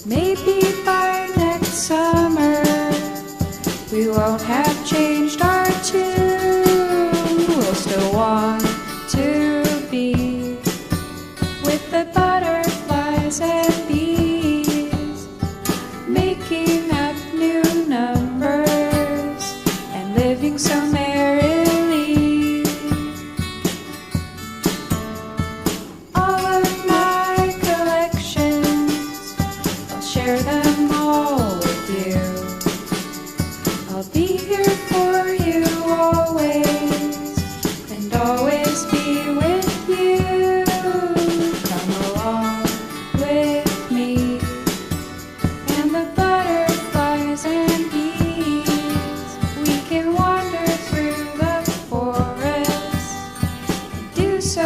maybe by next summer we won't have changed our tune. We'll still want to be with the butterflies and bees, making up new numbers and living so merrily. All of my collections, I'll share them all with you. I'll be here for you always, and always be with you. Come along with me, and the butterflies and bees. We can wander through the forest and do so